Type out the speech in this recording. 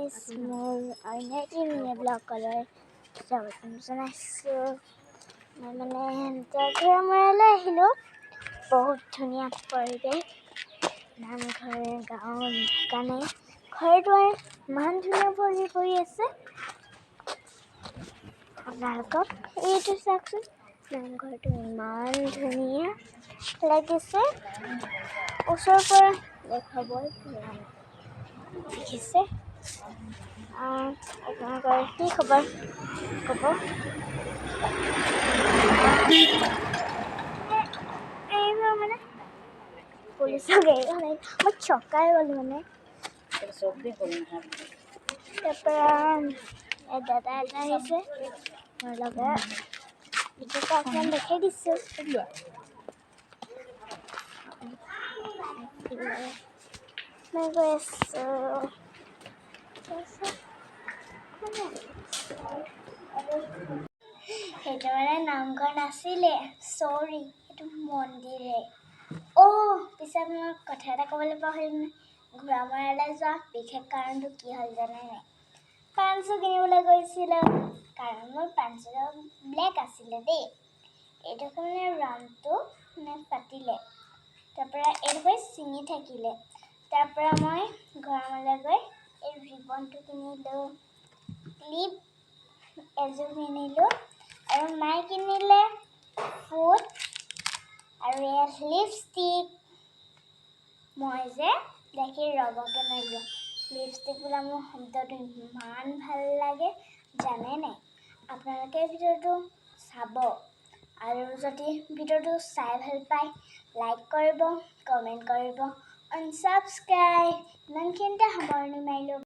Guys মোৰ অইনটি mini ব্লগলৈ স্বাগতম জনাইছোঁ। মই ঘৰলৈ আহিলোঁ। বহুত ধুনীয়া পৰিৱেশ, নামঘৰ গাঁৱৰ দোকানে ঘৰ দুৱাৰ ইমান ধুনীয়া ভৰি পৰি আছে। আপোনালোকক এইটো চাওকচোন, নামঘৰটো ইমান ধুনীয়া লাগিছে। ওচৰৰ পৰা দেখাবই পৰা নাই। দেখিছে আপোনালোকৰ কি খবৰ ক'ব। এইবাৰ পুলিচৰ গাড়ীখন মই চকাই গ'লো তাৰপৰা দাদা এটা আহিছে মোৰ লগত, ভিডিঅ'টো অকণমান দেখাই দিছোঁ। মই গৈ আছোঁ। সেইটো নামঘৰ নাছিলে, চৰি সেইটো মন্দিৰে। পিছে মই কথা এটা ক'বলৈ পাহৰিলোঁ। ঘোঁৰামৰালৈ যোৱা বিশেষ কাৰণটো কি হ'ল জানে নাই? পাণচু কিনিবলৈ গৈছিলোঁ, কাৰণ মোৰ পাণচুটো ব্লেক আছিলে দেই। এইডোখৰ ৰাউণ্ডটো পাতিলে, তাৰপৰা এইডোখৰ ছিঙি থাকিলে। তাৰপৰা মই ঘোঁৰামৰালৈ গৈ এই ৰিবনটো কিনিলোঁ, ক্লিপ এযোৰ কিনিলোঁ, আৰু মায়ে কিনিলে ফুট আৰু লিপষ্টিক। মই যে দেখি ৰ'বকে নোৱাৰিলোঁ। লিপষ্টিক বোলা মোৰ শব্দটো ইমান ভাল লাগে জানে নাই? আপোনালোকে ভিডিঅ'টো চাব, আৰু যদি ভিডিঅ'টো চাই ভাল পায় লাইক কৰিব, কমেণ্ট কৰিব, ছাবস্ক্ৰাইব। ইমানখিনিতে সামৰণি মাৰিলোঁ।